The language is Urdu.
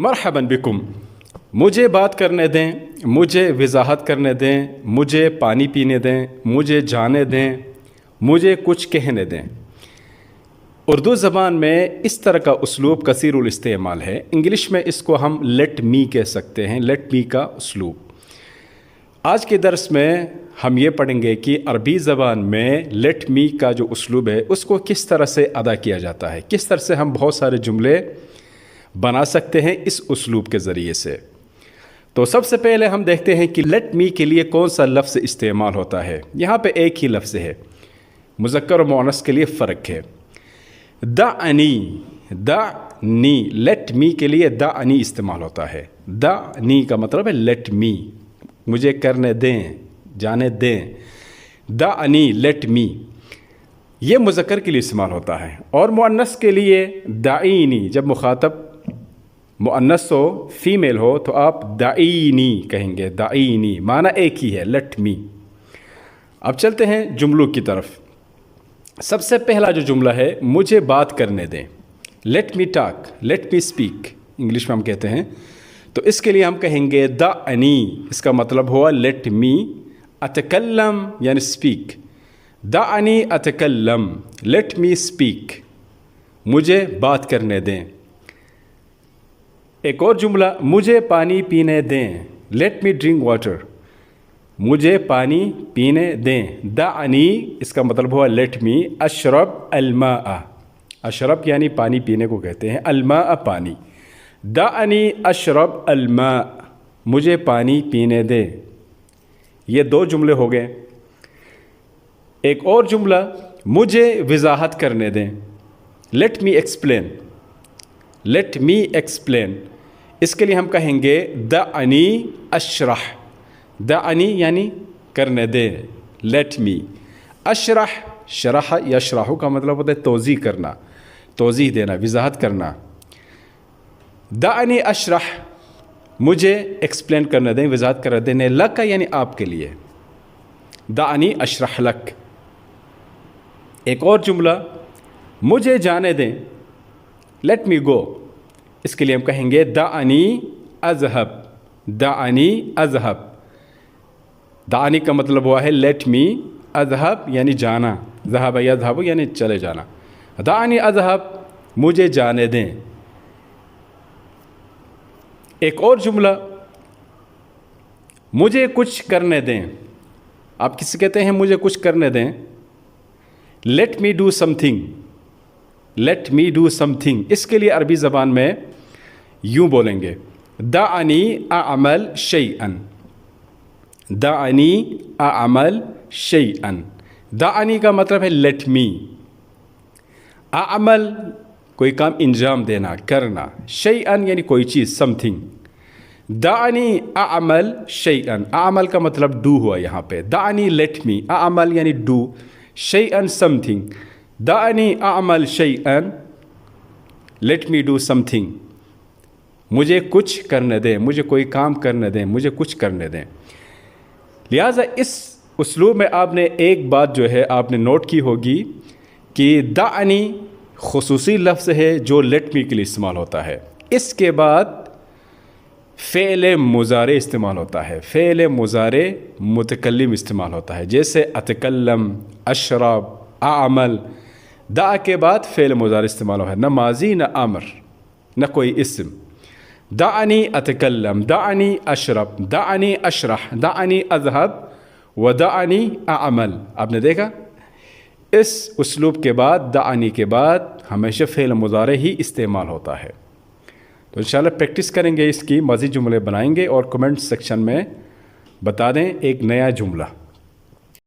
مرحبا بکم، مجھے بات کرنے دیں، مجھے وضاحت کرنے دیں، مجھے پانی پینے دیں، مجھے جانے دیں، مجھے کچھ کہنے دیں۔ اردو زبان میں اس طرح کا اسلوب کثیر الاستعمال ہے۔ انگلش میں اس کو ہم لیٹ می کہہ سکتے ہیں، لیٹ می کا اسلوب۔ آج کے درس میں ہم یہ پڑھیں گے کہ عربی زبان میں لیٹ می کا جو اسلوب ہے اس کو کس طرح سے ادا کیا جاتا ہے، کس طرح سے ہم بہت سارے جملے بنا سکتے ہیں اس اسلوب کے ذریعے سے۔ تو سب سے پہلے ہم دیکھتے ہیں کہ لیٹ می کے لیے کون سا لفظ استعمال ہوتا ہے۔ یہاں پہ ایک ہی لفظ ہے، مذکر و مؤنث کے لیے فرق ہے۔ دعنی، دعنی، لیٹ می کے لیے دعنی استعمال ہوتا ہے۔ دعنی کا مطلب ہے لیٹ می، مجھے کرنے دیں، جانے دیں۔ دعنی، لیٹ می، یہ مذکر کے لیے استعمال ہوتا ہے۔ اور مؤنث کے لیے دعینی، جب مخاطب مؤنث ہو، فیمیل ہو تو آپ دعینی کہیں گے۔ دعینی معنی ایک ہی ہے، لیٹ می۔ اب چلتے ہیں جملوں کی طرف۔ سب سے پہلا جو جملہ ہے، مجھے بات کرنے دیں، let me talk, let me speak English میں ہم کہتے ہیں۔ تو اس کے لیے ہم کہیں گے دعنی، اس کا مطلب ہوا لیٹ می اتکلم یعنی اسپیک۔ دعنی اتکلم، لیٹ می اسپیک، مجھے بات کرنے دیں۔ ایک اور جملہ، مجھے پانی پینے دیں، لیٹ می ڈرنک واٹر، مجھے پانی پینے دیں۔ دعنی، اس کا مطلب ہوا لیٹ می اشرب الماء، اشرب یعنی پانی پینے کو کہتے ہیں، الماء پانی۔ دعنی اشرب الماء، مجھے پانی پینے دیں۔ یہ دو جملے ہو گئے۔ ایک اور جملہ، مجھے وضاحت کرنے دیں، let me explain, let me explain. اس کے لیے ہم کہیں گے دعنی اشرح، دعنی یعنی کرنے دیں، لیٹ می اشرح، شرح یشرح کا مطلب ہوتا ہے توضیح کرنا، توضیح دینا، وضاحت کرنا۔ دعنی اشرح، مجھے ایکسپلین کرنے دیں، وضاحت کرنے دیں۔ لک یعنی آپ کے لیے، دعنی اشرح لک۔ ایک اور جملہ، مجھے جانے دیں، لیٹ می گو، اس کے لیے ہم کہیں گے دعنی اذهب، دعنی اذهب۔ دعنی کا مطلب ہوا ہے لیٹ می اذهب یعنی جانا، ذهب یذهب یعنی چلے جانا۔ دعنی اذهب، مجھے جانے دیں۔ ایک اور جملہ، مجھے کچھ کرنے دیں، آپ کس سے کہتے ہیں مجھے کچھ کرنے دیں؟ Let me do something, let me do something. اس کے لیے عربی زبان میں یوں بولیں گے دعنی اعمل شیئا، دعنی اعمل شیئا۔ دعنی کا مطلب ہے لیٹ می، اعمل کوئی کام انجام دینا، کرنا، شیئا یعنی کوئی چیز، سم تھنگ۔ دعنی اعمل شیئا، اعمل کا مطلب ڈو ہوا یہاں پہ۔ دعنی لیٹ می، اعمل یعنی ڈو، شیئا سم تھنگ۔ دعنی اعمل شیئا، let me do something, مجھے کچھ کرنے دیں، مجھے کوئی کام کرنے دیں، مجھے کچھ کرنے دیں۔ لہٰذا اس اسلوب میں آپ نے ایک بات جو ہے آپ نے نوٹ کی ہوگی کہ دعنی خصوصی لفظ ہے جو لیٹ می کے لیے استعمال ہوتا ہے۔ اس کے بعد فعل مضارع استعمال ہوتا ہے، فعل مضارع متکلم استعمال ہوتا ہے، جیسے اتکلم، اشرب، اعمل۔ دع کے بعد فعل مضارع استعمال ہوتا ہے، نہ ماضی نہ امر نہ کوئی اسم۔ دعنی اتکلم، دعنی اشرب، دعنی اشرح، دعنی اذهب ودعنی اعمل۔ آپ نے دیکھا اس اسلوب کے بعد دعنی کے بعد ہمیشہ فعل مضارع ہی استعمال ہوتا ہے۔ تو انشاءاللہ پریکٹس کریں گے، اس کی مزید جملے بنائیں گے اور کمنٹ سیکشن میں بتا دیں ایک نیا جملہ۔